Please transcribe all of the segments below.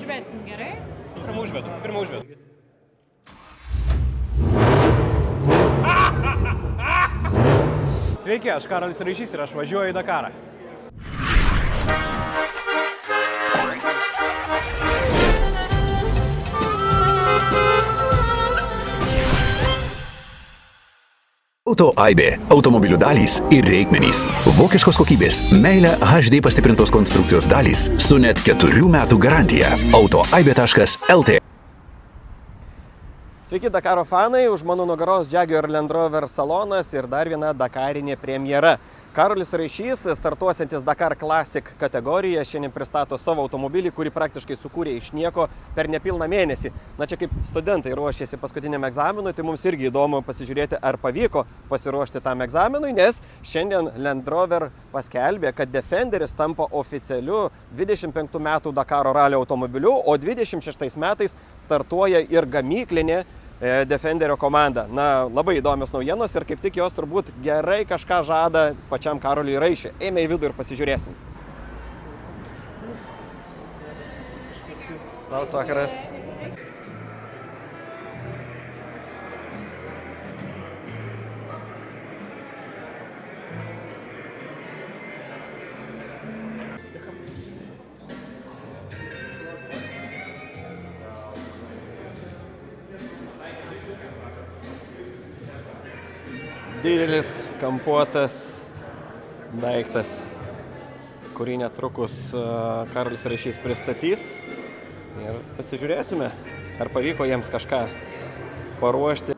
užvesim, gerai? Pirmą užvedu. Sveiki, aš Karolis Raišys ir aš važiuoju į Dakarą. Auto Aibė, automobilių dalys ir reikmenys. Vokiškos kokybės, meilė HD pastiprintos konstrukcijos dalys su net 4 metų garantija. autoaibė.lt. Sveiki Dakaro fanai, už mano nugaros Jaguar Land Rover salonas ir dar viena dakarinė premjera. Karolis Raišys, startuosiantis Dakar Classic kategoriją, šiandien pristato savo automobilį, kurį praktiškai sukūrė iš nieko per nepilną mėnesį. Na čia kaip studentai ruošėsi paskutiniam egzaminui, tai mums irgi įdomu pasižiūrėti, ar pavyko pasiruošti tam egzaminui, nes šiandien Land Rover paskelbė, kad Defenderis tampa oficialiu 25 metų Dakaro ralio automobiliu, o 26 metais startuoja ir gamyklinė Defenderio komanda. Na, labai įdomios naujienos ir kaip tik jos turbūt gerai kažką žada pačiam Karoliui Raišiui. Eime į vidų ir pasižiūrėsim. Labas vakaras. Didelis kampuotas daiktas, kurį netrukus Karolis Raišys pristatys ir pasižiūrėsime, ar pavyko jiems kažką paruošti.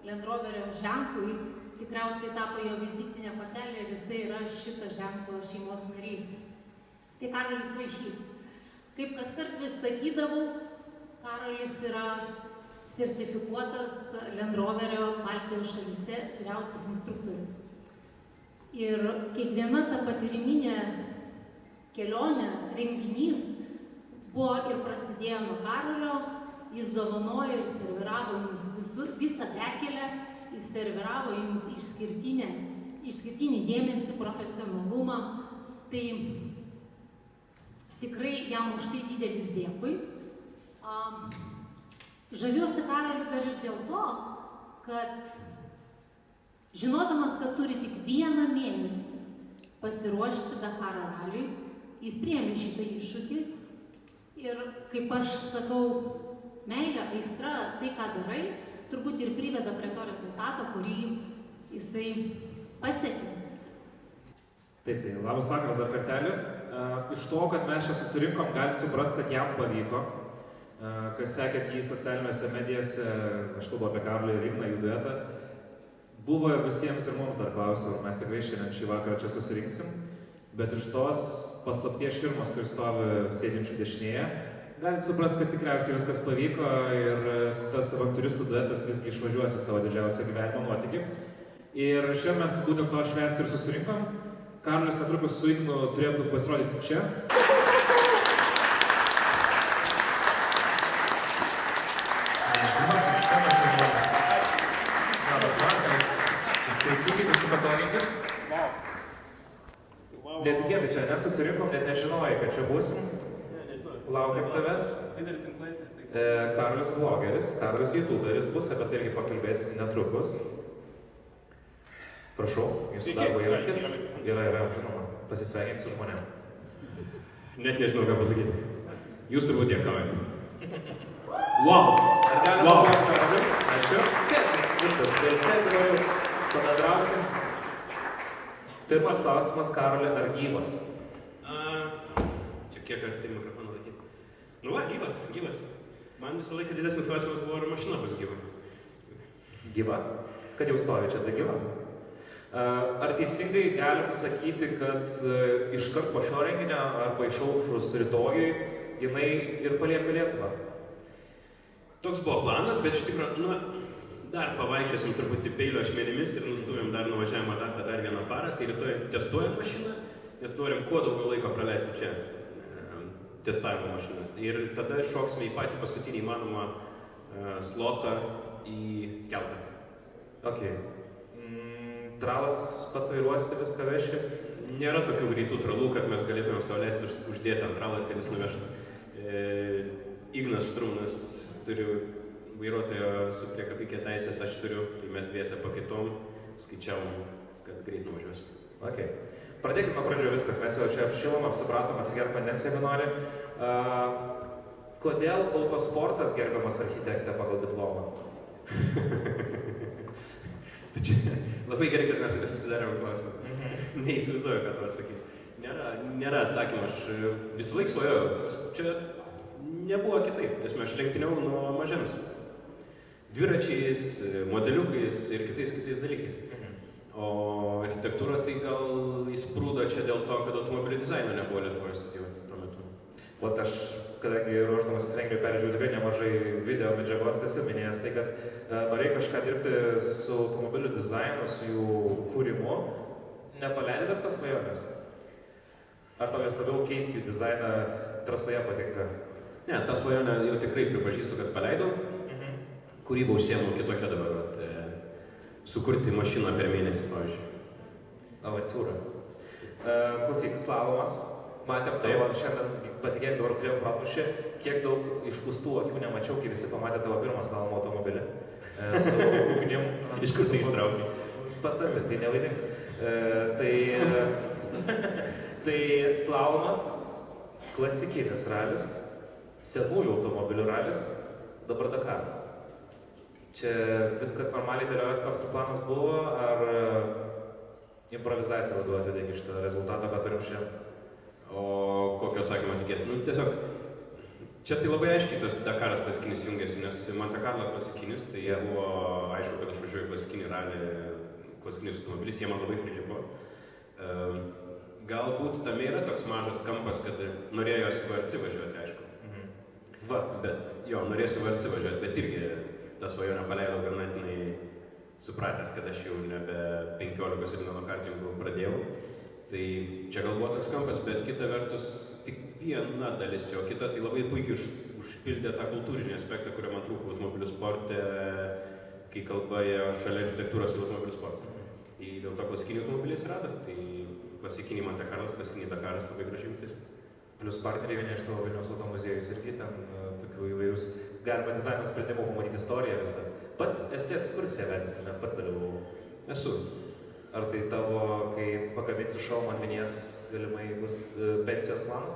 Land Roverio ženklui tikriausiai tapo jo vizitinė kortelė ir jisai yra šito ženklo šeimos narys. Tai Karolis Raišys. Kaip kaskart vis sakydavau, Karolis yra sertifikuotas Land Roverio Baltijos šalyse vyriausias instruktorius. Ir kiekviena ta patyriminė kelionė, renginys buvo ir prasidėjo nuo Karolio, jis dovanojo ir serviravo jums visą bekelę, jis serviravo jums išskirtinį dėmesį, profesionalumą. Tai tikrai jam už tai didelis dėkui. Žaviuosi Karoliu dar ir dėl to, kad žinodamas, kad turi tik 1 mėnesį pasiruošti Dakaro raliui, jis priėmė šitą iššūkį ir, kaip aš sakau, meilė, aistra, tai ką darai, turbūt ir priveda prie to rezultato, kurį jisai pasiekė. Taip, tai labas vakaras dar kartelį. Iš to, kad mes čia susirinkom, galite suprasti, kad jam pavyko. Kas sekėt jį socialiniuose medijose, aš kalbu apie Karolį ir Igną, jų duetą, buvo visiems ir mums dar klausiau, ar mes tikrai šiandien šį vakarą čia susirinksim, bet iš tos paslapties širmos, kuris stovi sėdinčių dešinėje, galite suprasti, kad tikriausiai viskas pavyko ir tas avanturistų duetas visgi išvažiuosi savo didžiausią gyvenimo nuotykį. Ir šiandien mes būtent to švęsti ir susirinkom. Karolis netrukus su Ignu turėtų pasirodyti čia. Netikėtai čia nesusirinkom, net nežinojai, kad čia būsim. Laukiam tavęs. Karolis vlogeris, Karolis youtuberis bus, apie tai irgi pakalbėsim netrukus. Prašau, jūsų darbo įrankis. Yra, žinoma, pasisveikinti su žmonėm. Net nežinau, ką pasakyti. Jūs turbūt tiekaujate. Wow! Ar galime pakalbėti Karoliui? Ačiū. Sėskis, viskas. Tai sėdime jau, padadrausim. Pirmas klausimas, Karoli, ar gyvas? Čia kiek arti mikrofoną laikyti. Nu va, gyvas. Man visą laiką didesnis klausimas buvo, ar mašina bus gyva. Gyva? Kad jau stovi čia, tai gyva. Ar teisingai galim sakyti, kad iškart po šio renginio arba išaušus rytojui jinai ir palieka Lietuvą? Toks buvo planas, bet iš tikrųjų, dar pavaikščiosim truputį peilio ašmenimis ir nustuvėm dar nuvažiavimo datą dar 1 parą, tai rytoj testuojam mašiną, nes norim kuo daugiau laiko praleisti čia testavimo mašiną. Ir tada šoksime į patį paskutinį įmanomą slotą į keltą. Ok. Tralas pats vairuosi, viską veši? Nėra tokių greitų tralų, kad mes galėtumėm savo leisti uždėti ant tralą, kad jis nuvežtų. Ignas Štrumnas turi vairuotojo su priekabikė teisės, aš turiu, tai mes dviese pakitom skaičiavom, kad greit nuvažiuosim. Okay. Pradėkime nuo pradžio viskas, mes jau čia apšilom, apsipratom, atsigert vandens, jeigu nori. Kodėl autosportas gerbiamas architektė pagal diplomą? Tai čia labai gerai, kad mes susidarėm klausimą. Neįsivaizduoju, ką tu atsakyti. Nėra atsakymą, aš visą laiką svajojau. Čia nebuvo kitaip, nes aš lenktyniau nuo mažens. Dviračiais, modeliukais ir kitais dalykais. O architektūra tai gal įsprūdo čia dėl to, kad automobilių dizaino nebuvo Lietuvoje studijuoti tuo metu. Vat aš, kadangi ruošdamas renginiui peržiūrėjau tikrai nemažai video medžiagos, tai esi minėjęs tai, kad norėjai kažką dirbti su automobilių dizainu, su jų kūrimu. Nepaleidai dar tos svajonės? Ar tau jas labiau keisti jų dizainą trasoje patinka? Ne, tą svajonę jau tikrai pripažįstu, kad paleidau. Kūrybą užsiėmu kitokią dabar, sukurti mašiną per mėnesį, pavyzdžiui. Avantūra. Klausyk, slalomas. Matėm tavo, šiandien patikėk, dabar turėjom prapmušį, kiek daug išpūstų akių nemačiau, kai visi pamatė tavo pirmą slalomo automobilį. Su ugnim. Iš kur tai ištraukė? Pats atsit, tai nevaidink. Tai slalomas, klasikinis ralis, senųjų automobilių ralis, dabar Dakaras. Čia viskas normaliai dėliojasi, toks ir planas buvo, ar improvizacija labiau atvedė šitą rezultatą, ką turim šiandien? O kokio atsakymo tikės? Nu, tiesiog, čia tai labai aiškiai tas Dakaras klasikinis jungiasi, nes Monte Carlo klasikinis, tai jie buvo aišku, kad aš važiuoju klasikinį ralį, klasikinis automobilis, jie man labai prilipo. Galbūt tame yra toks mažas kampas, kad norėjo su VRC važiuoti, aišku. Norėsiu VRC važiuoti, bet irgi tą svajonę paleidau ganėtinai supratęs, kad aš jau nebe 15 ir kartingų pradėjau. Tai čia gal buvo toks kampas, bet kita vertus tik viena dalis čia, o kita tai labai puikiai užpildė tą kultūrinį aspektą, kurio man trūko automobilių sporte, kai kalba šalia architektūros ir automobilių sporte. Tai dėl to klasikiniai automobiliai atsirado, tai klasikiniai Monte Carlas, klasikiniai Dakaras labai graži jungtis. Plius partneriai vieni iš tavo Vilniaus automuziejus irgi ten tokių įvairius galima dizaino sprendimų pamatyti istoriją visą. Pats esi ekskursiją vedęs, kad net pats dalyvavau? Esu. Ar tai tavo, kai pakabinsi šou man minės, galimai bus pensijos planas?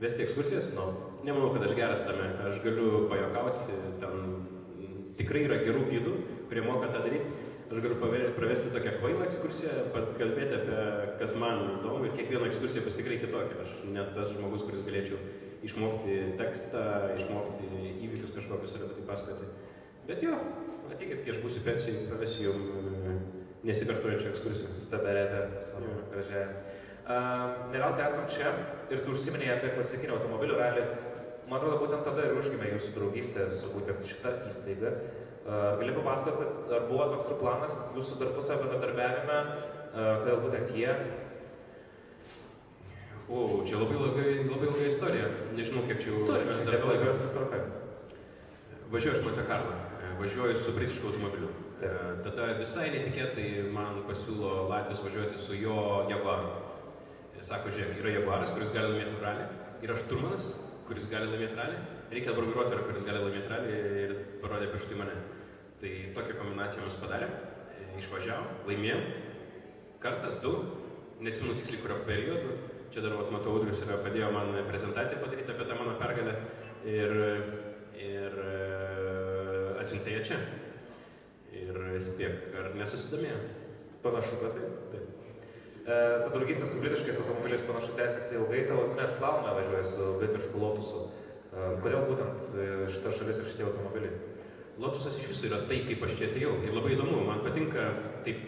Vesti ekskursijas? No. Nemanau, kad aš geras tame. Aš galiu pajokauti, ten tikrai yra gerų gidų, kurie moka tą daryti. Aš galiu pravesti tokią kvailą ekskursiją, kalbėti apie kas man įdomu ir kiekviena ekskursija bus tikrai kitokia. Aš net tas žmogus, kuris galėčiau išmokti tekstą, išmokti įvykius kažkokius ir apie tai pasakoti. Bet jo, ateikit, kai aš būsiu pensijai, pravesiu jums nesikartojančių ekskursijų. Staberėte savo gražiai. Neveltui esam čia ir tu užsiminėjai apie klasikinį automobilių ralį. Man atrodo, būtent tada ir užgimė jūsų draugystė su būtent šita įstaiga. Gali papasakoti, ar buvo toks ir planas jūsų tarpusavio bendradarbiavime, kodėl būtent jie? Čia labai ilga istorija. Nežinau, kiek čia jau... Važiuoju iš Monte Carlo, važiuoju su britišku automobiliu. Tada visai netikėtai man pasiūlo Latvijos važiuoti su jo Jaguaru. Sako, žiūrėk, yra Jaguaras, kuris gali laimėti ralį, yra šturmanas, kuris gali laimėti ralį, reikia dabar vairuotojo, kuris gali laimėti ralį ir parodė prieš tai mane. Tai tokią kombinaciją mes padarėm, išvažiavom, laimėjom, kartą, du, neatsimenu tiksliai kurio periodu, čia dar matau, Audrius padėjo man prezentaciją padaryti apie tą mano pergalę ir atsiuntė ją čia. Ir spėk, ar nesusidomėjo? Panašu, kad taip. Ta draugystė su britiškais automobiliais panašu tęsiasi ilgai, tavo net slalome važiuoja su britišku Lotusu. Kodėl būtent šita šalis ir šitie automobiliai? Lotusas iš viso yra tai, kaip aš čia atėjau. Ir labai įdomu, man patinka taip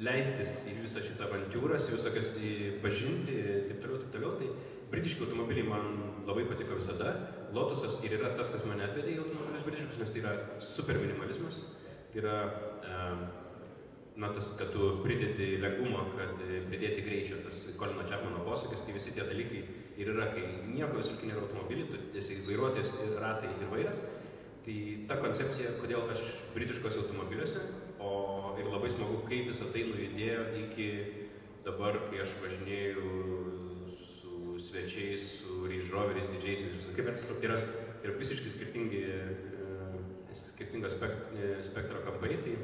leistis į visą šitą avantiūras, visokias pažinti, taip toliau. Tai britiški automobiliai man labai patiko visada. Lotusas ir yra tas, kas mane atvedė į automobilius britiškus, nes tai yra super minimalizmas. Tai yra tas, kad tu pridėti lengvumo, kad pridėti greičio, tas Colino Chapmano posakis, tai visi tie dalykai ir yra, kai nieko visiškai nėra automobilį, tu esi vairuotojas, ratai ir vairas. Tai ta koncepcija, kodėl aš britiškose automobiliuose, ir labai smagu, kaip visą tai nujudėjo iki dabar, kai aš važinėju su svečiais, su Range Rover Roveriais, didžiaisiais. Kaip instruktorius. Tai yra visiškai skirtingo spektro kampai. Tai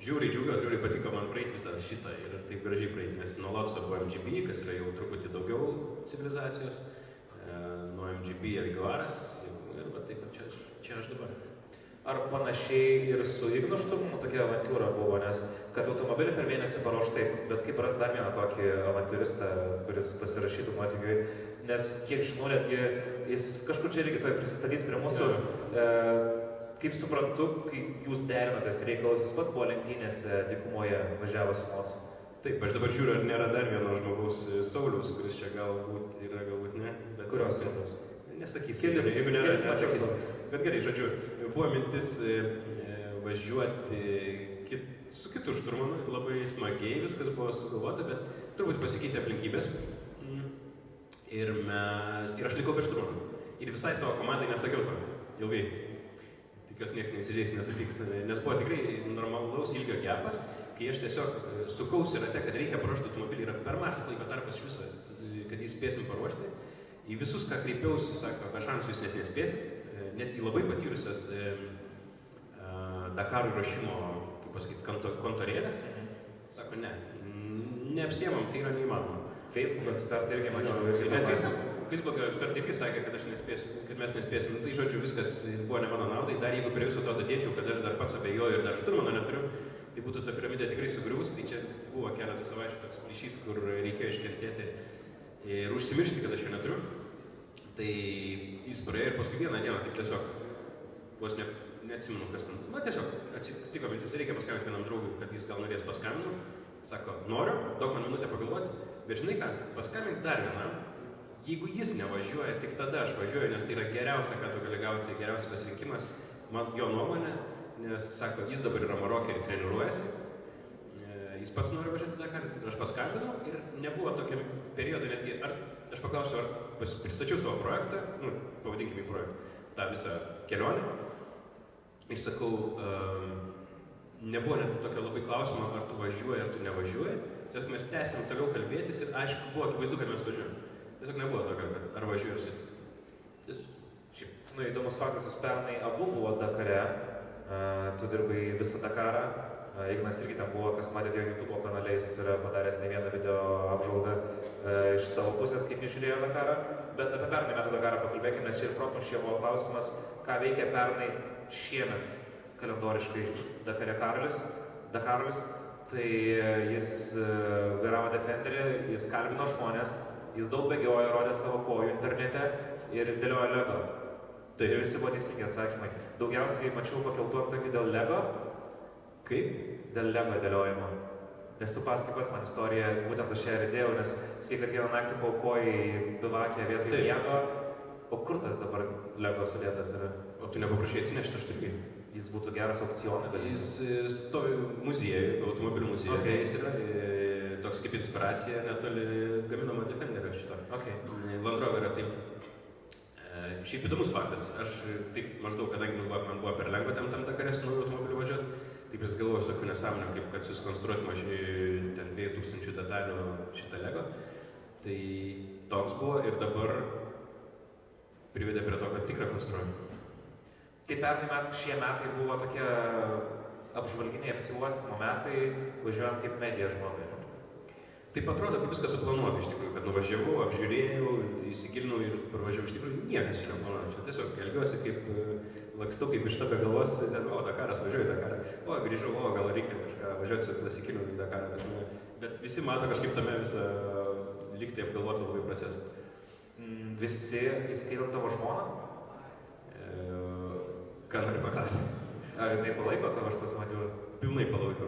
žiūriai džiaugiuosi, žiūriai patiko man praeiti visą šitą ir taip gražiai praeiti, nes nuo Lotuso buvo MGB, kas yra jau truputį daugiau civilizacijos, nuo MGB Jaguaras ir va taip, čia aš dabar. Ar panašiai ir su Ignu Šturmu tokia avantūra buvo, nes kad automobilį per mėnesį paruoš taip, bet kaip ras dar vieną tokį avantūristą, kuris pasirašytų nuotykiui, nes kiek žinau, netgi jis kažkur čia irgi toj prisistatys prie mūsų. Kaip suprantu, kai jūs derinatės reikalus, jis pats buvo lenktynėse dykumoje važiavo su Mocu. Taip, aš dabar žiūriu, ar nėra dar vieno žmogaus Sauliaus, kuris čia galbūt yra, galbūt ne. Bet kurios vietos? Nesakysiu. Kelis nesakysiu. Bet gerai, žodžiu, buvo mintis važiuoti su kitu šturmanu, labai smagiai viskas buvo sugalvota, bet turbūt pasikeitė aplinkybės. Ir aš likau be šturmano. Ir visai savo komandai nesakiau to ilgai. Tikiuosi niekas neįsižeis, nesupyks, nes buvo tikrai normalaus ilgio gepas, kai aš tiesiog sukausi rate, kad reikia paruošti automobilį, yra per mažas laiko tarpas iš viso, kad jį spėsim paruošti. Į visus, ką kreipiausi, sako, be šansų jūs net nespėsit, net į labai patyrusias Dakarų rašymo, kaip pasakyti, kontorėlės, sako, neapsiemam, tai yra neįmanoma. Facebook ekspertai irgi mačiau. Net Facebook ekspertai irgi sakė, kad mes nespėsim. Tai žodžiu, viskas buvo ne mano naudai. Dar jeigu prie viso to dadėčiau, kad aš dar pats abejoju ir dar šturmano neturiu, tai būtų ta piramidė tikrai sugrius. Tai čia buvo keletą savaičių toks plyšys, kur reikėjo iškentėti ir užsimiršti, kad aš jo neturiu. Tai jis praėjo ir paskui vieną dieną, taip tiesiog, vos neatsimenu, kas ten. Tiesiog atsitiko mintis, reikia paskambinti vienam draugui, kad jis gal norės paskambinti. Sako, noriu, daug man minutę pagalvoti, bet žinai ką, paskambink dar vienam. Jeigu jis nevažiuoja, tik tada aš važiuoju, nes tai yra geriausia, ką tu gali gauti, geriausias pasirinkimas, jo nuomonė, nes, sako, jis dabar yra Marokė ir treniruojasi, jis pats nori važiuoti Dakarą, ir aš paskambinau ir nebuvo tokiam periodui netgi, aš paklausiau, ar pristačiau savo projektą, pavadinkime projektą, tą visą kelionę, ir sakau, nebuvo net tokio labai klausimo, ar tu važiuoji, ar tu nevažiuoji, tiesiog mes tęsėm toliau kalbėtis ir aišku, buvo akivaizdu, kad mes važiuojam. Tiesiog nebuvo tokio, ar važiuoju ir sutik. Šiaip, įdomus faktas, jūs pernai abu buvo Dakare, tu dirbai visą Dakarą, Ignas irgi ten buvo, kas matėte jo YouTube kanale, jis yra padaręs ne vieną video apžvalgą iš savo pusės, kaip jis žiūrėjo Dakarą, bet apie pernai metų Dakarą pakalbėkime, nes čia ir protmušė buvo klausimas, ką veikia pernai šiemet kalendoriškai Dakare Dakarolis, tai jis vairavo Defenderį, jis kalbino žmonės, jis daug bėgiojo, rodė savo kojų internete ir jis dėliojo Lego. Tai ir visi buvo teisingi atsakymai. Daugiausiai mačiau pakeltų antakių dėl Lego. Kaip? Dėl Lego dėliojimo. Nes tu pasakai pats man istoriją, būtent aš ją ir įdėjau, nes sakai, kad vieną naktį paukojai bivakę vietoj miego. O kur tas dabar Lego sudėtas yra? O tu nepaprašai atsinešti, aš irgi. Jis būtų geras opcionas. Jis stovi muziejuje, automobilių muziejuje. Okay. Jis yra toks kaip inspiracija netoli gaminamo Defenderio šito. Okay. Land Roverio, tai šiaip įdomus faktas. Aš taip maždaug, kadangi man buvo per lengva tam Dakare su nauju automobiliu važiuoti, taip jis galvoju tokių nesąmonių, kaip kad susikonstruoti ten 2000 detalių šitą Lego. Tai toks buvo ir dabar privedė prie to, kad tikrą konstruoju. Tai pernai šie metai buvo tokie apžvalginiai apsiuostymo metai, važiuojant kaip medija žmogui. Taip atrodo, kaip viskas suplanuota iš tikrųjų, kad nuvažiavau, apžiūrėjau, įsigilinau ir pravažiavau iš tikrųjų niekas čia neplanuota. Čia tiesiog elgiuosi kaip lakstau, kaip iš be galvos, Dakaras, važiuoju Dakarą, grįžau, gal reikia kažką važiuoti su klasikiniu į Dakarą. Bet visi mato kažkaip tame visą lygtai apgalvotą labai procesą. Visi, įskaitant tavo žmoną? Ką noriu paklausti? Ar jinai palaiko tavo šitas avantiūras? Pilnai palaiko.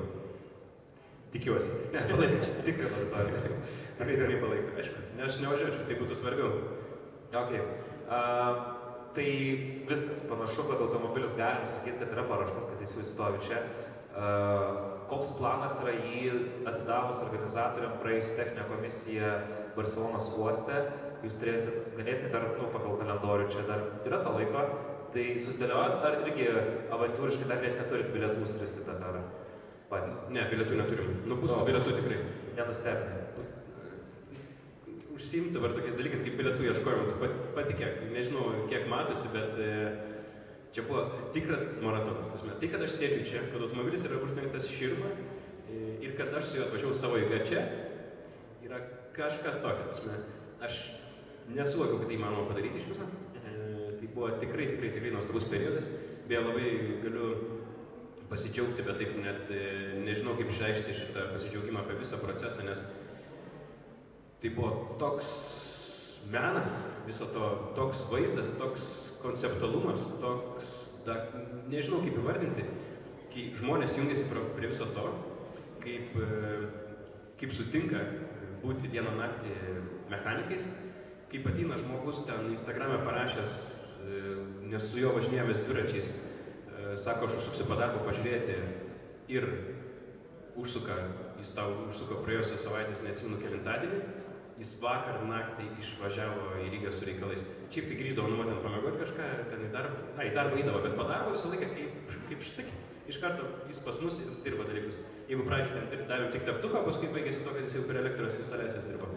Tikiuosi. Nes palaiko. Tikrai auditorija. Tikrai palaiko. Aišku, nes aš nevažiuočiau, tai būtų svarbiau. Ok. Tai viskas. Panašu, kad automobilis galim sakyti, kad yra paruoštas, kad jis jau stovi čia. Koks planas yra jį atidavus organizatoriam praėjusią techninę komisiją Barcelonos uoste? Jūs turėsit ganėtinai dar, pagal kalendorių čia dar yra to laiko. Tai susidėliojat, ar irgi avantūriškai dar net neturit bilietų skristi Dakarą patys? Ne, bilietų neturim. Pustų bilietų tikrai. Nenustebinai. užsiimti dabar tokiais dalykais kaip bilietų ieškojimu. Tu patikėk, nežinau, kiek matosi, bet čia buvo tikras maratonas. Tai, kad aš sėdžiu čia, kad automobilis yra uždengtas širma ir kad aš su juo atvažiavau savo jėga čia, yra kažkas tokio. Aš nesuvokiau, kad tai įmanoma padaryti iš viso. Tai buvo tikrai nuostabus periodas. Beje, labai galiu pasidžiaugti, bet taip net nežinau, kaip išreikšti šitą pasidžiaugimą apie visą procesą, nes tai buvo toks menas, viso to, toks vaizdas, toks konceptualumas, toks, nežinau kaip įvardinti, kai žmonės jungiasi prie viso to, kaip sutinka būti dieną naktį mechanikais, kaip ateina žmogus ten Instagrame parašęs, nes su juo važinėjomės dviračiais, sako, aš užsuksiu po darbo pažiūrėti ir jis tau užsuko praėjusią savaitės, neatsimenu kelintadienį, jis vakar naktį išvažiavo į Rygą su reikalais. Šiaip tai grįždavo namo ten pamiegoti kažką, ten į darbą eidavo, bet po darbo visą laiką kaip štik. Iš karto jis pas mus ir dirba dalykus. Jeigu pradžiai ten davėm tik teptuką, paskui baigėsi to, kad jis jau prie elektros instaliacijos dirbo.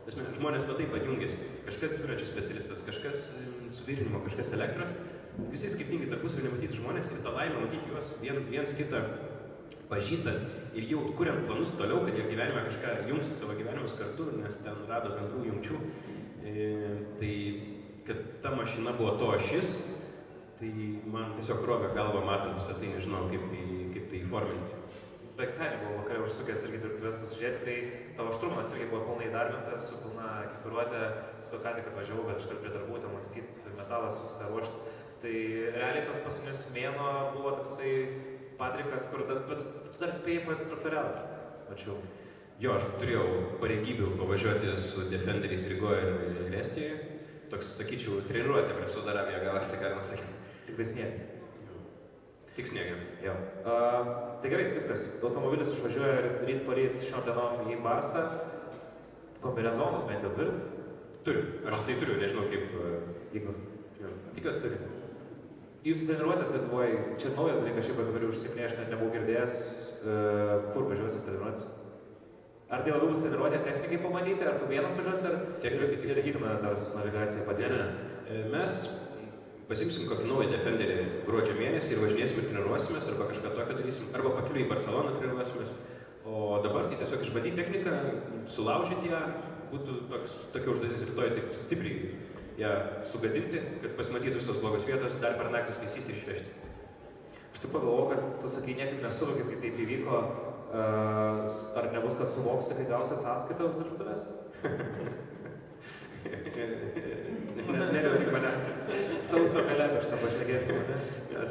Žmonės va taip jungiasi. Kažkas dviračių specialistas, kažkas suvirinimo, kažkas elektros. Visi skirtingi tarpusavį nematyti žmonės ir tą laimę matyti juos viens kitą pažįstant ir jau kuriant planus toliau, kad jie gyvenime kažką jungsi savo gyvenimus kartu, nes ten rado bendrų jungčių. Tai, kad ta mašina buvo to ašis, tai man tiesiog rovė galvą matant visą tai, nežinau, kaip tai įforminti. Penktadienį buvo vakare užsukęs irgi dirbtuvės pasižiūrėti, tai tavo Šturmanas irgi buvo pilnai įdarbintas, su pilna ekipiruotė, su ką tik atvažiavau, bet aš galiu prie darbų, ten lakstyti, metalas, viską ruošti. Tai realiai tas paskutinis mėnuo buvo toksai padrikas, bet tu dar spėjai painstruktoriauti, mačiau. Jo, aš turėjau pareigybių pavažiuoti su Defenderiais Rygoje ir Estijoje. Toks, sakyčiau, treniruotė prieš Saudo Arabiją gavosi, galima sakyti. Tik tai sniegė. Tik sniegė. Jo. Tai gerai, viskas. Automobilis išvažiuoja ryt poryt šiom dienom į Barsą. Kombinezonus bent jau turit? Turiu. Aš tai turiu, nežinau kaip... Ignas. Tikiuosi turi. Jūsų treniruotės Lietuvoje, čia naujas dalykas, šiaip dabar užsiminė, aš net nebuvau girdėjęs, kur važiuosi treniruotės. Ar tai labiau bus treniruotė technikai pamanyti, ar tu vienas važiuosi, ar technikai ir Igna dar su navigacija padėjo? Ne. Mes pasimsim kokį naują Defenderį gruodžio mėnesį ir važinėsim ir treniruosimės, arba kažką tokio darysim, arba pakeliui į Barceloną treniruosimės. O dabar tai tiesiog išbandyti techniką, sulaužyti ją, būtų tokia užduotis rytoj taip stipriai ją sugadinti, kad pasimatytų visos blogos vietos, dar per naktį taisyti ir išvežti. Aš taip pagalvojau, kad tu sakai, niekaip nesuvokit, kaip taip įvyko, ar nebus, kad suvoksi, kai gausi sąskaitą už dirbtuves? Nevėlink manęs. Sausio gale aš tą pašnekėsiu, ne?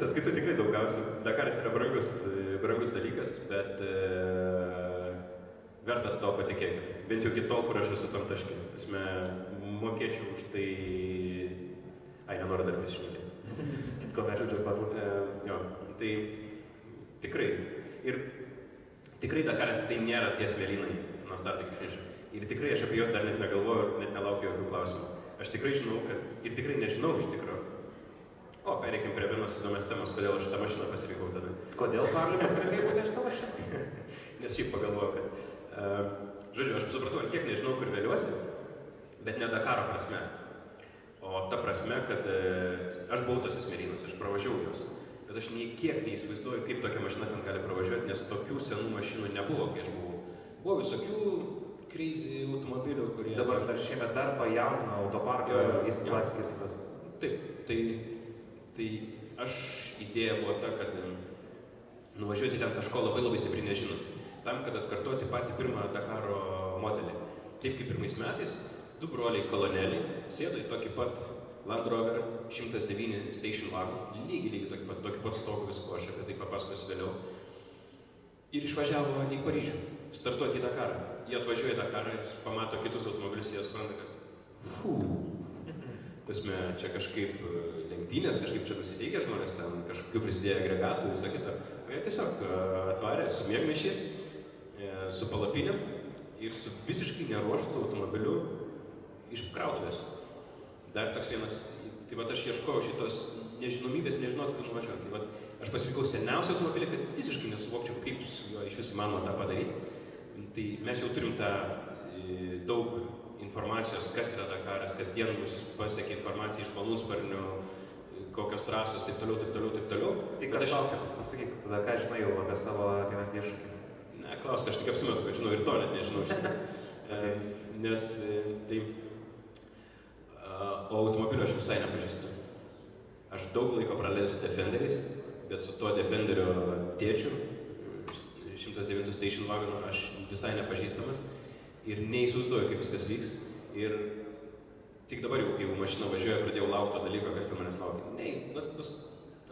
Sąskaitų tikrai daug gausiu. Dakaras yra brangus dalykas, bet vertas to patikėkit. Bent jau iki tol, kur aš esu tam taške. Mokėčiau už tai... nenoriu dar prisišnekėti. Komerciškas paslaptis. Jo, tai tikrai. Ir tikrai Dakaras tai nėra tie smėlynai nuo starto iki finišo. Ir tikrai aš apie juos dar net negalvoju ir net nelaukiu jokių klausimų. Aš tikrai žinau, kad ir tikrai nežinau iš tikro. Pereikim prie vienos įdomios temos, kodėl aš tą mašiną pasirinkau tada. Kodėl, Karli, pasirinkai būtent šitą mašiną? Nes šiaip pagalvoju, kad... Žodžiu, aš supratau, kiek nežinau, kur vėliuosi, bet ne Dakaro prasme. O ta prasme, kad aš buvau tose smėlynuose, aš pravažiavau juos. Bet aš nei kiek neįsivaizduoju, kaip tokia mašina ten gali pravažiuoti, nes tokių senų mašinų nebuvo, kai aš buvau. Buvo visokių crazy automobilių, kurie... Dabar dar šiemet dar pajaunino autoparką, jis klasikis kitas. Taip, tai aš idėja buvo ta, kad nuvažiuoti ten kažko labai stipriai nežinant. Tam, kad atkartoti patį pirmą Dakaro modelį. Taip kaip pirmais metais, du broliai koloneliai sėdo į tokį pat Land Rover 109 Station Wagon, lygiai tokį pat stogų visko, aš apie tai papasakosiu vėliau. Ir išvažiavo į Paryžių, startuoti į Dakarą. Jie atvažiuoja į Dakarą, pamato kitus automobilius, jie supranta, kad čia kažkaip lenktynės, kažkaip čia nusiteikia žmonės, ten kažkokiu prisidėjo agregatų, visą kitą. Jie tiesiog atvarė su miegmaišiais, su palapinėm ir su visiškai neruoštų automobiliu iš krautuvės. Dar toks vienas, tai vat aš ieškojau šitos nežinomybės, nežinot, kur nuvažiuoti. Tai vat aš pasirinkau seniausią automobilį, kad visiškai nesuvokčiau, kaip su juo iš vis įmanoma tą padaryti. Tai mes jau turim tą daug informacijos informacijos, kas yra Dakaras, kasdien mus pasiekia informacija iš malūnsparnių, kokios trasos, taip toliau. Tai kas laukia? Pasakyk, tada ką žinai jau apie savo ateinantį iššūkį? Ne, klausk, aš tik apsimetu, kad žinau ir to net nežinau. Nes tai... O automobilio aš visai nepažįstu. Aš daug laiko praleidau su Defenderiais, bet su tuo Defenderio tėčiu, 109 Station Wagonu, aš visai nepažįstamas ir neįsivaizduoju, kaip viskas vyks. Ir tik dabar jau, kai mašina važiuoja, pradėjau laukti to dalyko, kas ten manęs laukia. Bus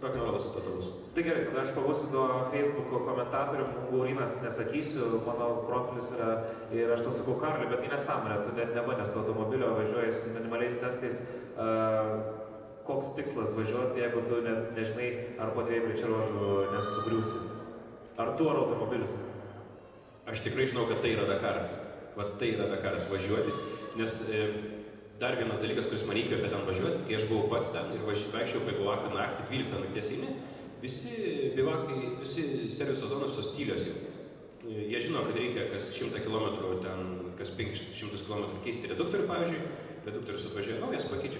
rock'n'rollas totalus. Tai gerai, tada aš pabūsiu tuo Facebook'o komentatorium, Laurinas nesakysiu, mano profilis yra ir aš to sakau Karliui, bet tai nesąmonė, tu net nebandęs to automobilio, važiuoji su minimaliais testais. Koks tikslas važiuoti, jeigu tu nežinai, ar po 2 greičio ruožų nesugriūsi? Ar tu, ar automobilis? Aš tikrai žinau, kad tai yra Dakaras. Vat tai yra Dakaras važiuoti, nes dar vienas dalykas, kuris man įkvėpė ten važiuoti, kai aš buvau pats ten ir vaikščiau apie bivaką naktį, 12 nakties eini, visi bivakai, visi serviso zonos tos tylios jau. Jie žino, kad reikia kas 100 km, ten, kas 500 km keisti reduktorių, pavyzdžiui, reduktorius atvažiuoja naujas, pakeičia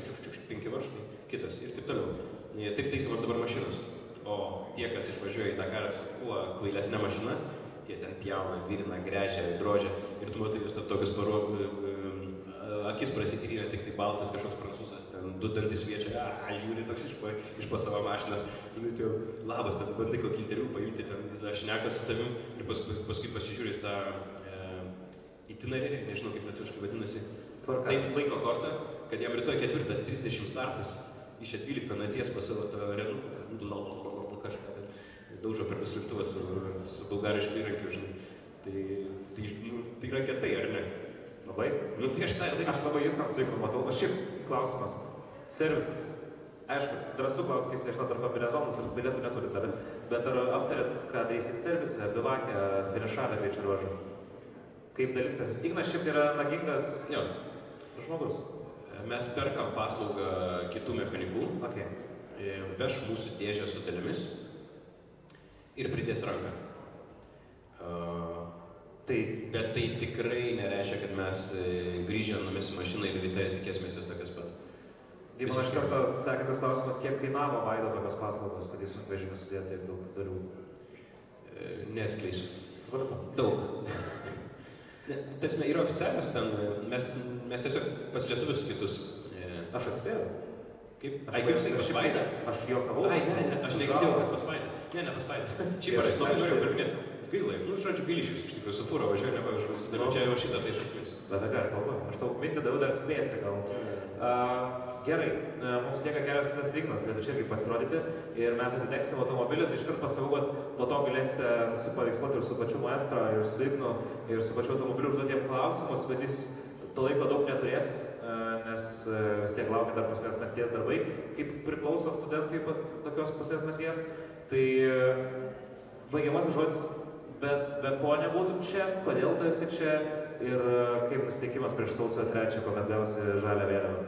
5 varžtai, kitas ir taip toliau. Taip taisomos dabar mašinos. O tie, kas išvažiuoja į Dakarą su kuo kvailesnė mašina, tie ten pjauna, virina, gręžia, drožia ir tu matai jūs tokius akis prasitrynė, tik tai baltas kažkoks prancūzas, ten 2 dantis viečia, žiūri toks iš po savo mašinas, tai labas, ten bandai kokį interviu paimti, ten šneka su tavim ir paskui pasižiūri tą itinerarį, nežinau kaip lietuviškai vadinasi, taip laiko kortą, kad jam rytoj 4:30 startas, iš 12 nakties pas savo tą Renault, kažką daužo per vislintuvą su bulgarišku įrankiu, žinai. Tai yra kietai, ar ne? Labai? Tai aš labai jūs tam sveikų matau. O šiaip klausimas. Servisas. Aišku, drąsų klausimas, nežinau, tarp kombinezonus ir bilietų neturi dar. Bet ar aptarėt, ką darysit servise, bivakę, finišavę greičio ruožų? Kaip dalis servis? Ignas šiaip yra nagingas žmogus. Mes perkam paslaugą kitų mechanikų. Veš mūsų dėžę su dalimis ir pridės ranką. Bet tai tikrai nereiškia, kad mes grįžę numesim mašiną ir ryte tikėsimės jos tokias pat. Tai man iš karto sekantis klausimas, kiek kainavo Vaido tokios paslaugos, kad jis sunkvežimį sudėjo tiek daug dalių? Neskleisiu. Supratau. Daug. Tasme, yra oficialios ten, mes tiesiog pas lietuvius kitus. Aš atspėjau. Kaip? Kaip sakai, pas Vaidą? Aš juokavau. Aš negirdėjau, kad pas Vaidą. Ne, pas Vaidą. Šiaip aš labai norėjau kalbėti. Gailai, žodžiu, gailiškas iš tikrųjų, su fūro važiuoju, nepavyzdžiui, dabar čia jau šitą, tai aš atsimėsiu. Bet ką, kalba, aš tau mintį daviau dar spėsi gal. Gerai, mums lieka kelios kitas Ignas, turėtų čia irgi pasirodyti ir mes atidengsim automobilį, tai iškart pasakau, kad po to galėsite nusipaveiksluoti ir su pačiu maestro, ir su Ignu, ir su pačiu automobiliu užduoti jam klausimus, bet jis to laiko daug neturės, nes vis tiek laukia dar paskutinės nakties darbai, kaip priklauso studentui tokios paskutinės nakties. Tai baigiamasis žodis. Bet be ko nebūtum čia, kodėl tu esi čia ir kaip nusiteikimas prieš sausio 3, kuomet gausi žalią vėliavą?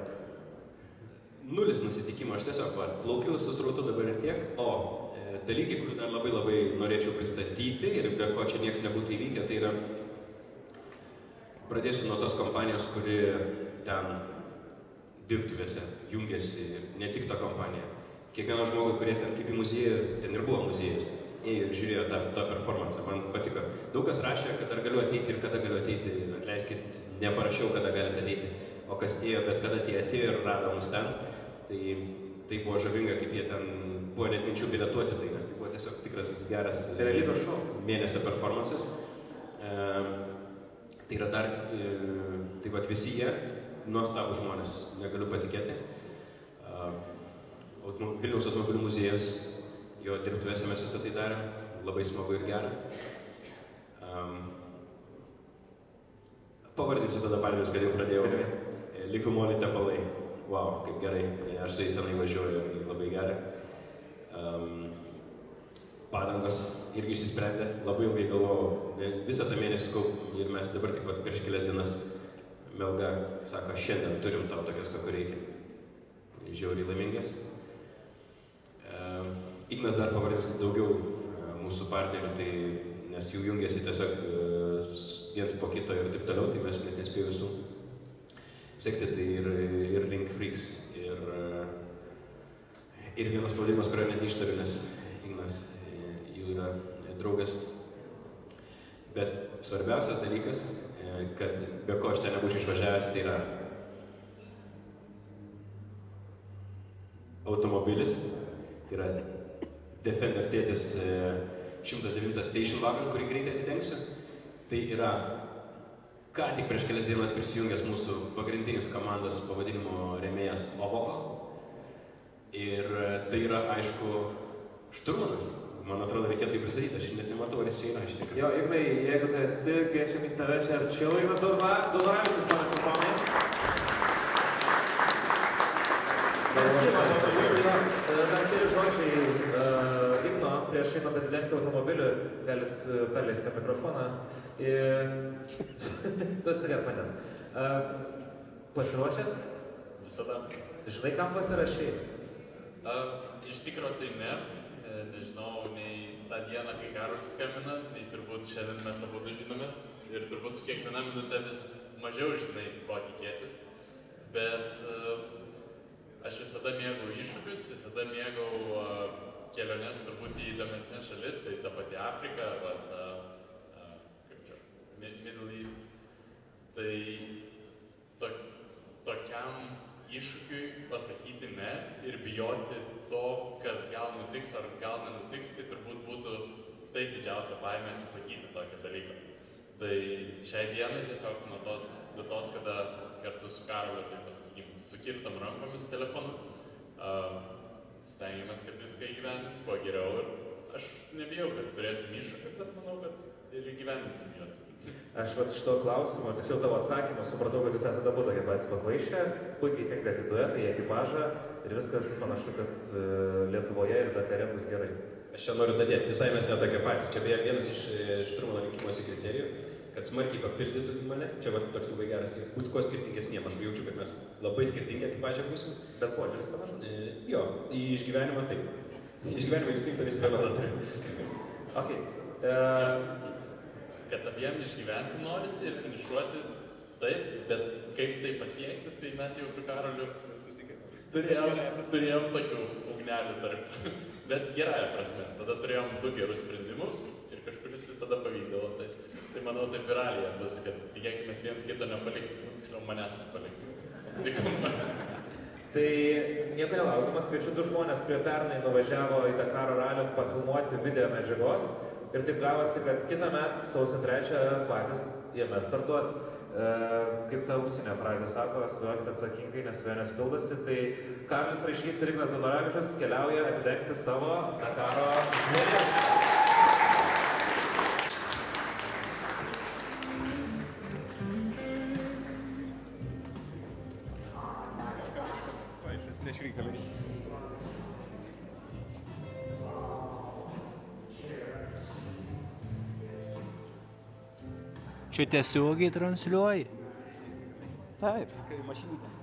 Nulis nusiteikimo, aš tiesiog plaukiau su srautu dabar ir tiek, o dalykai, kurių dar labai norėčiau pristatyti ir be ko čia nieks nebūtų įvykę, tai yra, pradėsiu nuo tos kompanijos, kuri ten dirbtuvėse jungiasi ir ne tik ta kompanija. Kiekvieną žmogų, kurie ten kaip į muziejų, ten ir buvo muziejus. Ėjo ir žiūrėjo tą performansą, man patiko. Daug kas rašė, kad dar galiu ateiti ir kada galiu ateiti, atleiskit, neparašiau, kada galite ateiti. O kas ėjo, bet kada tie atėjo ir rado mus ten, tai buvo žavinga, kaip jie ten buvo net minčių bilietuoti, tai nes tai buvo tiesiog tikras geras mėnesio performansas. Tai yra dar, tai vat visi jie, nuostabūs žmonės, negaliu patikėti. Vilniaus automobilių muziejus, jo dirbtuvėse mes visą tai darėm, labai smagu ir gera. Pavardinsiu tada palmius, kad jau pradėjau. Likumoliai tepalai. Wow, kaip gerai. Aš su jais senai važiuoju ir labai gerai. Padangos irgi išsisprendė. Labai ilgai galvojau. Visą tą mėnesį kaup ir mes dabar tik prieš kelias dienas Melga sako, šiandien turim tau tokias, kokio reikia. Žiauriai laimingas. Ignas dar pavardins daugiau mūsų partnerių, tai, nes jų jungiasi tiesiog viens po kito ir taip toliau, tai mes net nespėjau visų sekti, tai ir Link Freaks, ir vienas pavadinimas, kurio net ištariu, nes Ignas jų yra draugas. Bet svarbiausias dalykas, kad be ko aš ten nebūčiau išvažiavęs, tai yra automobilis, tai yra Defender tėtis 109 Station Wagon, kurį greitai atidengsiu. Tai yra ką tik prieš kelias dienas prisijungęs mūsų pagrindinis komandos pavadinimo rėmėjas Ovoko. Ir tai yra, aišku, šturmanas. Man atrodo, reikėtų jį pristatyti, aš net nematau, ar jis čia yra iš tikrųjų. Jo, Ignai, jeigu tu esi, kviečiam į tave čia arčiau. Ignas Dodoravičius, panas ir ponai. Dar keli žodžiai Igno, prieš einant atidengti automobilį, galit perleisti mikrofoną. Tu atsiliek manęs. Pasiruošęs? Visada. Žinai, kam pasirašai? Iš tikro tai ne. Nežinau, nei tą dieną, kai Karolis skambina, nei turbūt šiandien mes abudu žinome. Ir turbūt su kiekviena minute vis mažiau žinai, ko tikėtis. Bet aš visada mėgau iššūkius, visada mėgau keliones turbūt į įdomesnės šalis, tai ta pati Afrika, Middle East. Tai tokiam iššūkiui pasakyti ne ir bijoti to, kas gal nutiks ar gal nenutiks, tai turbūt būtų tai didžiausia baimė atsisakyti tokio dalyko. Tai šiai dienai tiesiog nuo tos datos, kada kartu su Karoliu, tai pasakykim, sukirtom rankomis telefonu, stengiamės, kad viską įgyvendinti kuo geriau ir aš nebijau, kad turėsim iššūkį, bet manau, kad ir įgyvendinsim juos. Aš šito klausimo, tiksliau tavo atsakymą, supratau, kad jūs esate abu tokie patys pakvaišę, puikiai tinkate į duetą, į ekipažą ir viskas panašu, kad Lietuvoje ir Dakare bus gerai. Aš čia noriu dadėti, visai mes netokie patys. Čia beje vienas iš šturmano rinkimosi kriterijų, kad smarkiai papildytų mane. Čia toks labai geras, būti kuo skirtingesniem. Aš jaučiu, kad mes labai skirtingi ekipažė būsim. Bet požiūris panašus? Jo, į išgyvenimą taip. Išgyvenimo instinktą visi vienodą turi. Okay. Kad abiem išgyventi norisi ir finišuoti taip, bet kaip tai pasiekti, tai mes jau su Karoliu turėjom tokių ugnelių tarp, bet gerąją prasme. Tada turėjom 2 gerus sprendimus ir kažkuris visada pavykdavo. Tai manau, taip ir realija bus, kad tikėkimės viens kito nepaliksim, tiksliau manęs nepaliksim. Tai nieko nelaukdamas, kviečiu 2 žmonės, kurie pernai nuvažiavo į Dakaro ralį pafilmuoti video medžiagos. Ir taip gavosi, kad kitą metą, sausio 3, patys jame startuos, kaip ta užsienio frazė sako, svajokite atsakingai, nes svajonės pildosi. Tai Karolis Raišys ir Ignas Dodoravičius keliauja atidengti savo Dakaro žmonės. Čia tiesiogiai transliuoji? Taip, mašinytė.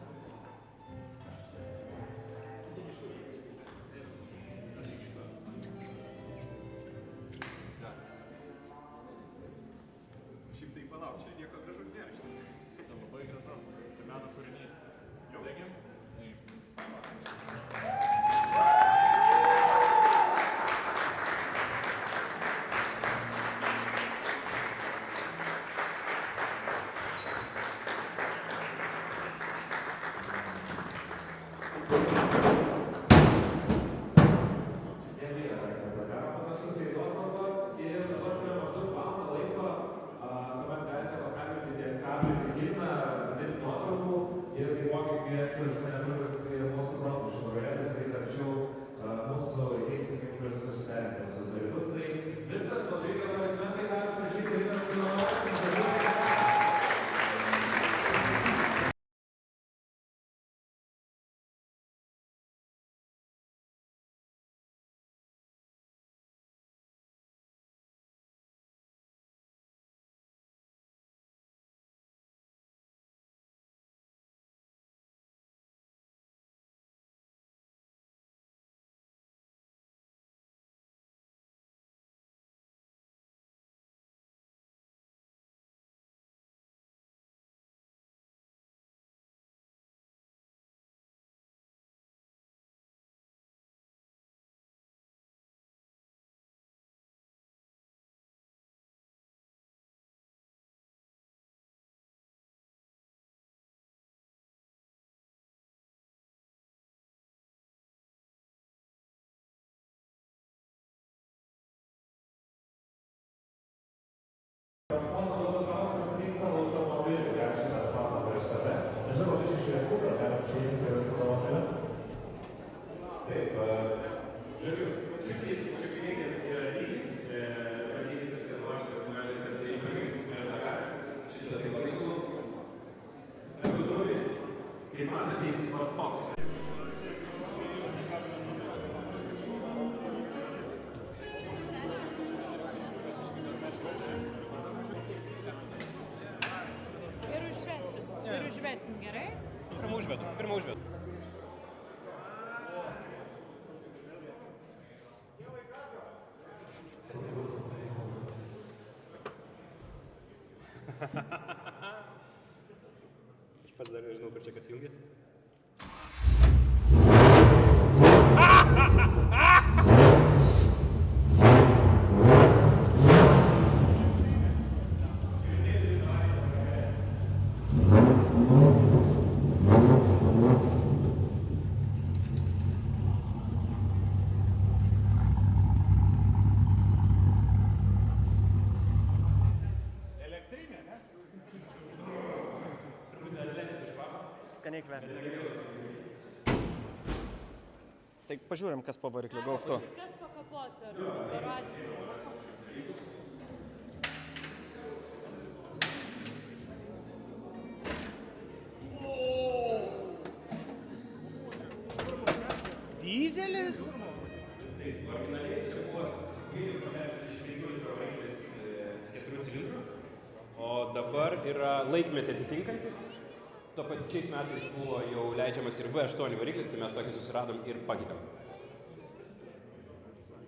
Ir užvesim, gerai? Pirmą užvedu. Aš pats dar nežinau, kur čia kas jungės. Skaniai kvepia. Tai pažiūrim, kas po variklio gaubtu. Kas pakapot ir parodysi. Dyzelis? Taip, originaliai čia buvo 12,25 litro variklis 4 cilindrų, O dabar yra laikmetį atitinkantis. Tuo pačiais metais buvo jau leidžiamas ir V8 variklis, tai mes tokį susiradom ir pakeitėm.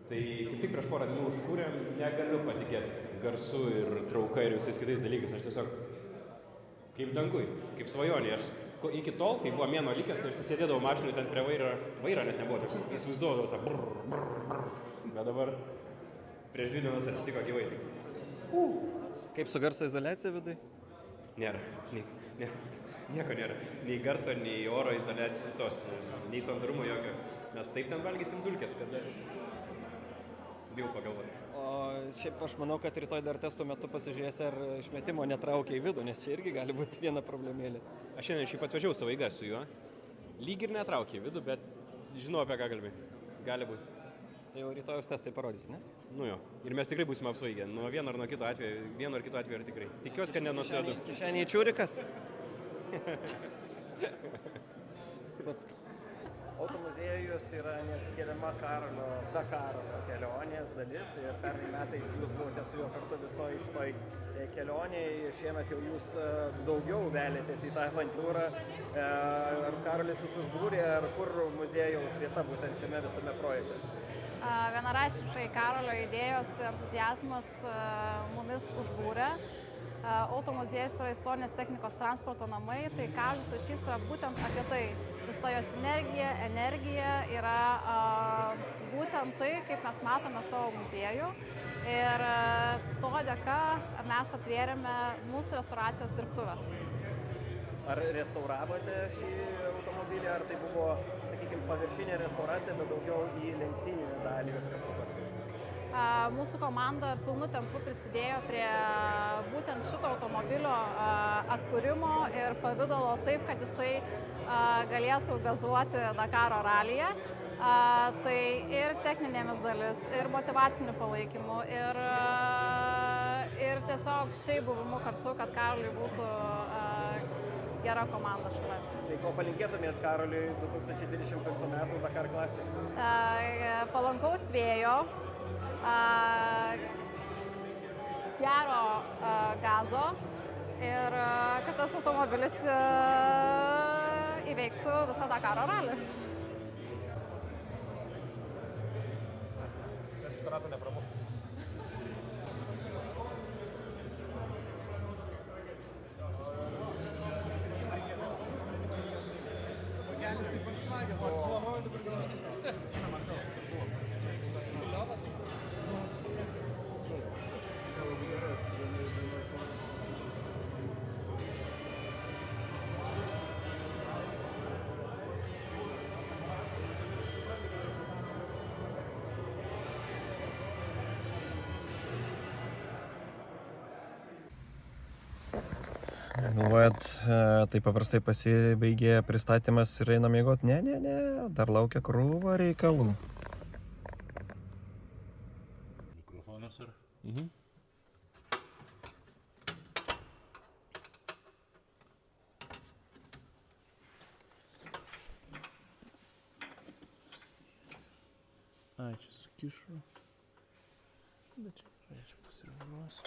Tai kaip tik prieš porą dienų užkūrėm, negaliu patikėti garsu ir trauka ir visais kitais dalykais. Aš tiesiog kaip dangui, kaip svajonė. Aš iki tol, kai buvo mėnuo likęs, tai aš sėdėdavau mašinui ten prie vairo net nebuvo toks, įsivaizduodavau tą brrr. Bet dabar prieš 2 dienas atsitiko gyvai. Kaip su garso izoliacija vidui? Nėra, nieko nėra. Nei garso, nei oro izoliacijos, nei sandarumo jokio. Mes taip ten valgysim dulkės, kad bijau pagalvoti. O šiaip aš manau, kad rytoj dar testų metu pasižiūrės, ar išmetimo netraukia į vidų, nes čia irgi gali būti viena problemėlė. Aš šiandien šiaip atvažiavau savo eigą su juo. Lyg ir netraukė į vidų, bet žinau, apie ką kalbė. Gali būti. Jau rytojus testai parodys, ne? Nu jo. Ir mes tikrai būsime apsvaigę. Nuo vieno ar kito atveju ar tikrai. Tikiuosi, kad ne nuo CO2. Kišenėje čiūrikas? Automuziejus yra neatskiriama Karolio Dakaro kelionės dalis ir pernai metais jūs buvote su juo kartu visoje šitoj kelionėje. Šiemet jau jūs daugiau velėtės į tą avantiūrą. Ar Karolis jūs užbūrė, ar kur muziejaus vieta būtent šiame visame projekte? Vienareikšmiškai Karolio idėjos entuziazmas mumis užbūrė. Automuziejus yra istorinės technikos transporto namai, tai Karolis Raišys yra būtent apie tai. Visa jos energija yra būtent tai, kaip mes matome savo muziejų. Ir to dėka mes atvėrėme mūsų restauracijos dirbtuves. Ar restauravote šį automobilį, ar tai buvo, sakykime, paviršinė restauracija, bet daugiau į lenktyninę dalį viskas sukasi? Mūsų komanda pilnu tempu prisidėjo prie būtent šito automobilio atkūrimo ir pavidalo taip, kad jisai galėtų gazuoti Dakaro ralyje. Tai ir techninėmis dalis, ir motyvaciniu palaikymu, ir tiesiog šiaip buvimu kartu, kad Karoliui būtų gera komanda šalia. Tai ko palinkėtumėt Karoliui 2025 metų Dakar Classic? Palankaus vėjo, gero gazo ir kad tas automobilis įveiktų visą Dakaro ralį. Mes šitą ratą nepramušom. Galvojat, tai paprastai pasibaigė pristatymas ir einam miegot? Ne, dar laukia krūva reikalų. Mikrofonas ar? Ai, čia sukišu. Bet čia pasireguliuosiu.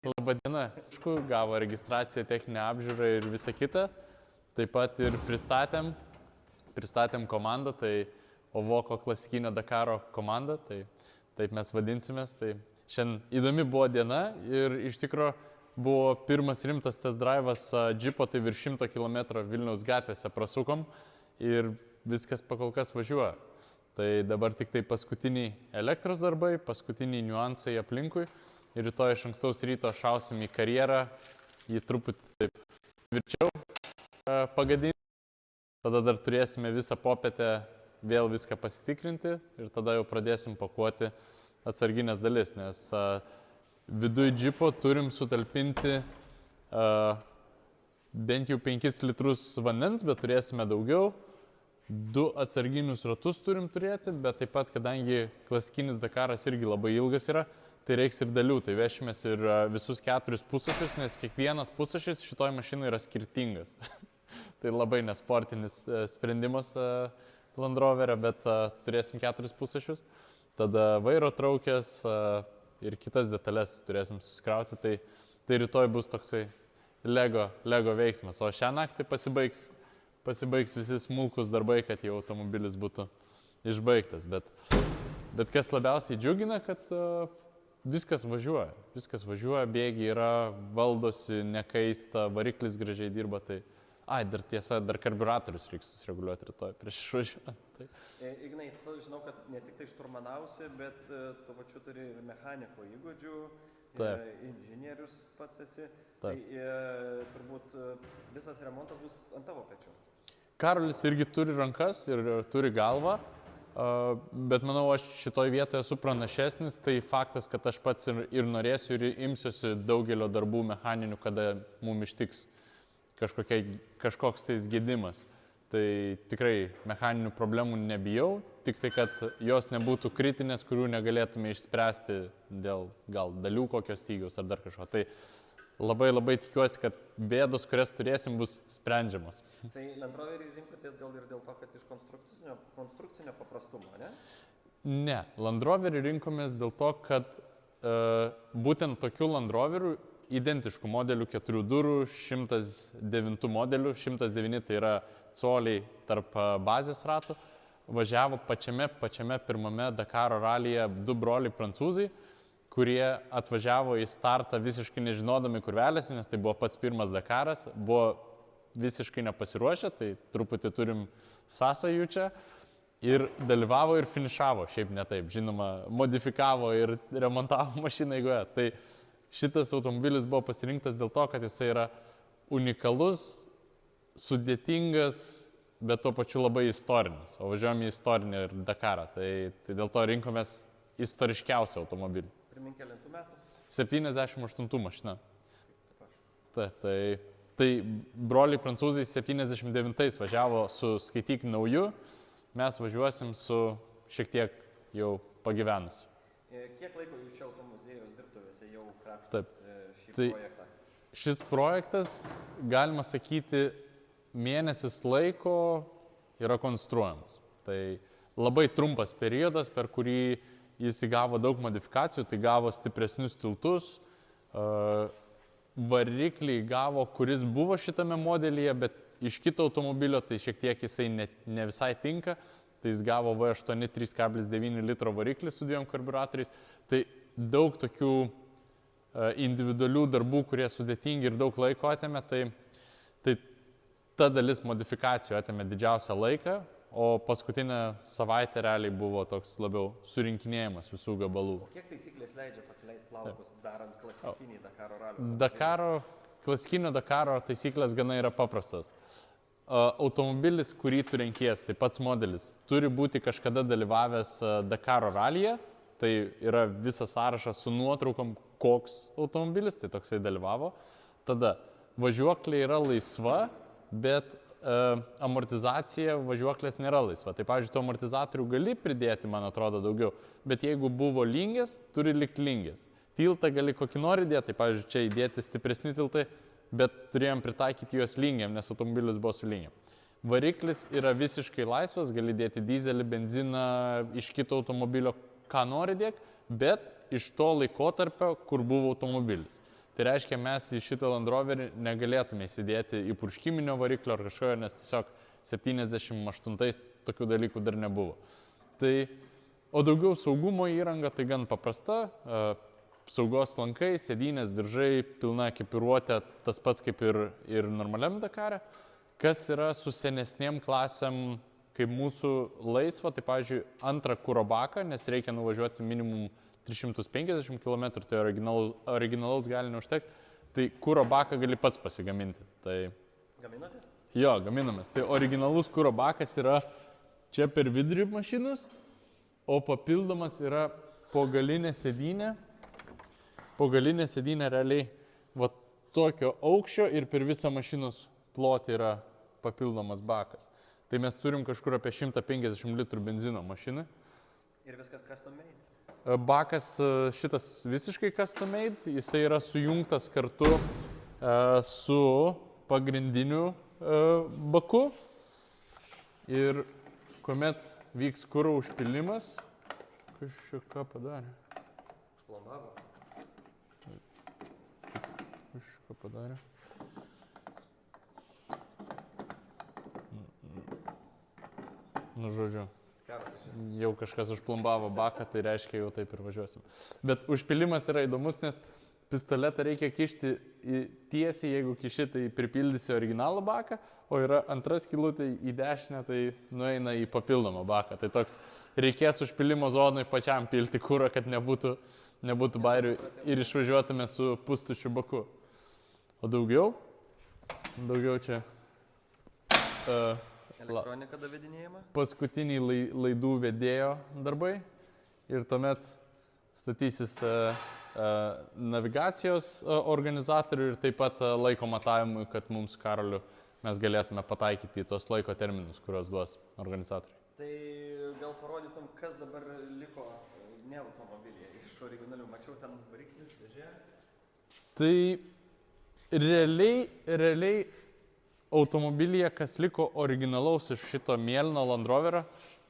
Labadiena. Aišku, gavo registraciją, techninę apžiūrą ir visą kitą. Taip pat ir pristatėm komandą, tai Ovoko klasikinio Dakaro komanda, tai taip mes vadinsimės. Tai šiandien įdomi buvo diena ir iš tikrųjų buvo pirmas rimtas test drive'as džipo, tai virš 100 km Vilniaus gatvėse prasukom ir viskas pakol kas važiuoja. Tai dabar tik tai paskutiniai elektros darbai, paskutiniai niuansai aplinkui ir rytoj iš ankstaus ryto šausim į karjerą, jį truputį taip tvirčiau pagadinti. Tada dar turėsime visą popietę vėl viską pasitikrinti ir tada jau pradėsim pakuoti atsarginės dalis, nes viduj džipo turim sutalpinti bent jau 5 litrus vandens, bet turėsime daugiau. 2 atsarginius ratus turim turėti, bet taip pat, kadangi klasikinis Dakaras irgi labai ilgas yra, tai reiks ir dalių. Tai vešimės ir visus 4 pusašius, nes kiekvienas pusašis šitoj mašinai yra skirtingas. Tai labai nesportinis sprendimas Land Roverio, bet turėsim 4 pusašius. Tada vairo traukės ir kitas detalės turėsim susikrauti. Tai rytoj bus toksai Lego veiksmas, o šią naktį pasibaigs visi smulkus darbai, kad jau automobilis būtų išbaigtas. Bet kas labiausiai džiugina, kad viskas važiuoja, bėgiai yra, valdosi, nekaista, variklis gražiai dirba. Tai, dar tiesa, dar karburatorius reiks susireguliuoti rytoj prieš išvažiuojant. Ignai, tu žinau, kad ne tik tai šturmanausi, bet tuo pačiu turi ir mechaniko įgūdžių, inžinierius pats esi. Tai turbūt visas remontas bus ant tavo pečių. Karolis irgi turi rankas ir turi galvą, bet manau, aš šitoj vietoje esu pranašesnis. Tai faktas, kad aš pats ir norėsiu ir imsiuosi daugelio darbų mechaninių, kada mums ištiks kažkoks tais gedimas. Tai tikrai mechaninių problemų nebijau, tik tai, kad jos nebūtų kritinės, kurių negalėtume išspręsti dėl gal dalių kokios stygiaus ar dar kažko. Tai labai tikiuosi, kad bėdos, kurias turėsim, bus sprendžiamos. Tai Land Roverį rinkotės gal ir dėl to, kad iš konstrukcinio paprastumo, ne? Ne, Land Roverį rinkomės dėl to, kad būtent tokių Land Roverių, identiškų modelių, 4 durų, 109 modelių, 109 tai yra coliai tarp bazės ratų, važiavo pačiame pirmame Dakaro ralyje 2 broliai prancūzai, kurie atvažiavo į startą visiškai nežinodami kur veliasi, nes tai buvo pats pirmas Dakaras, buvo visiškai nepasiruošę, tai truputį turim sąsajų čia, ir dalyvavo ir finišavo, šiaip ne taip, žinoma, modifikavo ir remontavo mašiną eigoje. Tai šitas automobilis buvo pasirinktas dėl to, kad jisai yra unikalus, sudėtingas, bet tuo pačiu labai istorinis, o važiuojame į istorinį ir Dakarą, tai dėl to rinkomės istoriškiausią automobilį. Primink kelintų metų? 78 mašina. Tai broliai prancūzai 79 važiavo su skaityk nauju, mes važiuosim su šiek tiek jau pagyvenus. Kiek laiko jūs čia automuziejaus dirbtuvėse jau krapštat šį projektą? Šis projektas, galima sakyti, mėnesis laiko yra konstruojamas. Tai labai trumpas periodas, per kurį jis įgavo daug modifikacijų, tai gavo stipresnius tiltus, variklį gavo, kuris buvo šitame modelyje, bet iš kito automobilio, tai šiek tiek jisai ne visai tinka, tai jis gavo V8 3,9 litro variklį su 2 karburatoriais. Tai daug tokių individualių darbų, kurie sudėtingi ir daug laiko atėmė, tai ta dalis modifikacijų atėmė didžiausią laiką, o paskutinę savaitę realiai buvo toks labiau surinkinėjimas visų gabalų. O kiek taisyklės leidžia pasileisti plaukus darant klasikinį Dakaro ralį? Klasikinio Dakaro taisyklės gana yra paprastas. Automobilis, kurį tu renkies, tai pats modelis, turi būti kažkada dalyvavęs Dakaro ralyje tai yra visas sąrašas su nuotraukom, koks automobilis, tai toksai dalyvavo. Tada važiuoklė yra laisva, bet amortizacija važiuoklės nėra laisva. Tai, pavyzdžiui, tų amortizatorių gali pridėti, man atrodo, daugiau, bet jeigu buvo lingės, turi likti lingės. Tiltą gali kokį nori dėti, tai, pavyzdžiui, čia įdėti stipresni tiltai, bet turėjom pritaikyti juos lingiam, nes automobilis buvo su lingiam. Variklis yra visiškai laisvas, gali dėti dizelį, benziną, iš kito automobilio, ką nori dėk, bet iš to laikotarpio, kur buvo automobilis. Tai reiškia, mes į šitą Land Roverį negalėtume įsidėti į purškiminio variklio ar kažkojo, nes tiesiog 78 tokių dalykų dar nebuvo. Tai, o daugiau saugumo įranga, tai gan paprasta, saugos lankai, sėdynės, diržai, pilna ekipiruotė, tas pats kaip ir normaliam Dakare. Kas yra su senesnėm klasėm, kaip mūsų laisva, tai, pavyzdžiui, antrą kuro baką, nes reikia nuvažiuoti minimum 350 km, tai originalaus gali neužtekti, tai kuro baką gali pats pasigaminti. Tai... Gaminatės? Jo, gaminamės. Tai originalus kuro bakas yra čia per vidurį mašinos, o papildomas yra po galinė sėdynė. Po galinė sėdynė realiai va tokio aukščio ir per visą mašinos plotį yra papildomas bakas. Tai mes turim kažkur apie 150 litrų benzino mašiną. Ir viskas custom made? Bakas šitas visiškai custom made, jisai yra sujungtas kartu su pagrindiniu baku. Ir kuomet vyks kuro užpilimas, kas čia ką padarė? Plombavo. Kas čia ką padarė? Nu, žodžiu. Jau kažkas užplombavo baką, tai reiškia, jau taip ir važiuosim. Bet užpilimas yra įdomus, nes pistoletą reikia kišti tiesiai, jeigu kiši, tai pripildysi originalų baką, o yra antras skylutė į dešinę, tai nueina į papildomą baką. Tai toks reikės užpilimo zonui pačiam pilti kurą, kad nebūtų bairių ir išvažiuotume su pustučiu baku. O daugiau čia... Elektronika davedinėjama? Paskutiniai laidų vedėjo darbai ir tuomet statysis navigacijos organizatorių ir taip pat laiko matavimui, kad mums Karoliu mes galėtume pataikyti į tos laiko terminus, kuriuos duos organizatoriai. Tai gal parodytum, kas dabar liko ne automobilyje iš originalių. Mačiau ten variklis, dėžė. Tai realiai automobilyje, kas liko originalaus iš šito mėlyno Land Roverio,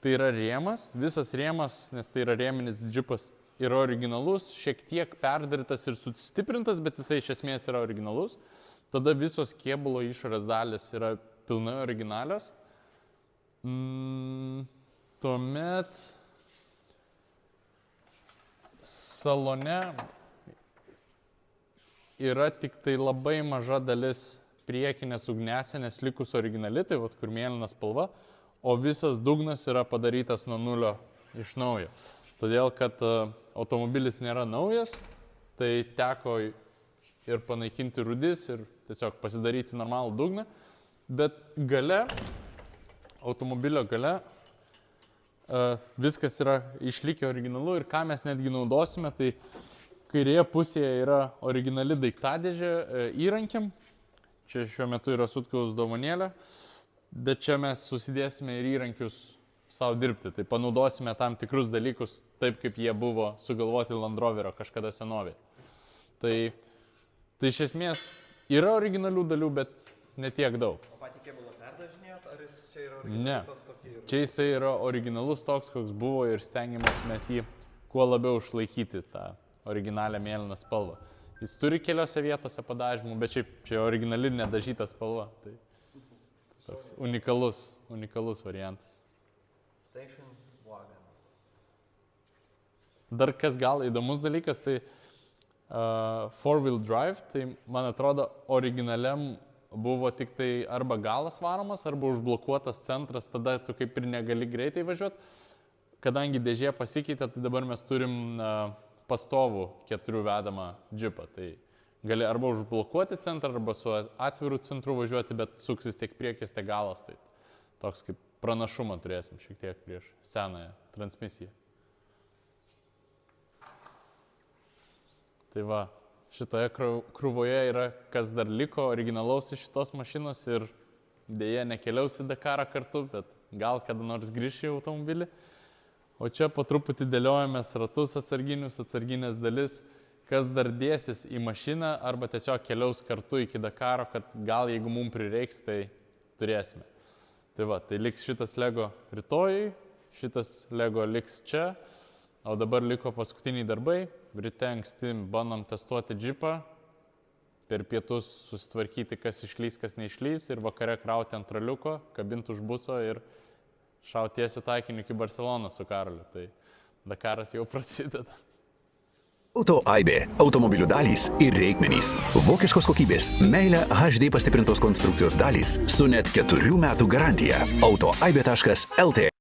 tai yra rėmas, visas rėmas, nes tai yra rėminis džipas, yra originalus, šiek tiek perdarytas ir sustiprintas, bet jisai iš esmės yra originalus. Tada visos kėbulo išorės dalis yra pilnai originalios. Tuomet salone yra tik tai labai maža dalis priekinės ugnesenės likus originali, tai vat, kur mėlyna spalva, o visas dugnas yra padarytas nuo nulio iš naujo. Todėl, kad automobilis nėra naujas, tai teko ir panaikinti rūdis ir tiesiog pasidaryti normalų dugną, bet gale, automobilio gale, viskas yra išlikę originalu ir ką mes netgi naudosime, tai kairėje pusėje yra originali daiktadėžė įrankiam. Čia šiuo metu yra Sutkaus dovanėlė, bet čia mes susidėsime ir įrankius savo dirbti. Tai panaudosime tam tikrus dalykus taip, kaip jie buvo sugalvoti Land Roverio kažkada senovėje. Tai iš esmės yra originalių dalių, bet ne tiek daug. O patį kėbulą perdažinėjot, ar jis čia yra originalus toks, kokį yra? Čia jisai yra originalus toks, koks buvo ir stengiamės mes jį kuo labiau išlaikyti, tą originalią mėlyną spalvą. Jis turi keliose vietose padažymų, bet šiaip čia originali nedažyta spalva. Tai toks unikalus variantas. Station wagon. Dar kas gal įdomus dalykas, tai four-wheel drive, tai man atrodo originaliam buvo tik tai arba galas varomas, arba užblokuotas centras, tada tu kaip ir negali greitai važiuoti. Kadangi dėžė pasikeitė, tai dabar mes turim pastovų 4 vedamą džipą. Tai gali arba užblokuoti centrą, arba su atviru centru važiuoti, bet suksis tiek priekis, tiek galas. Tai toks kaip pranašumą turėsim šiek tiek prieš senąją transmisiją. Tai va, šitoje krūvoje yra, kas dar liko originalaus iš šitos mašinos ir dėja nekeliaus į Dakarą kartu, bet gal kada nors grįš į automobilį. O čia po truputį dėliojamės ratus atsarginius, atsarginės dalis, kas dar dėsis į mašiną arba tiesiog keliaus kartu iki Dakaro, kad gal jeigu mums prireiks, tai turėsime. Tai va, tai liks šitas Lego rytojui, šitas Lego liks čia, o dabar liko paskutiniai darbai. Ryte anksti bandom testuoti džipą, per pietus susitvarkyti, kas išlys, kas neišlys ir vakare krauti ant traliuko, kabinti už buso ir šauti tiesiu taikiniu iki Barcelonos su Karoliu. Tai Dakaras jau prasideda. Auto Aibė. Automobilių dalys ir reikmenys. Vokiškos kokybės, meilė HD pastiprintos konstrukcijos dalys su net 4 metų garantija. Autoaibė.lt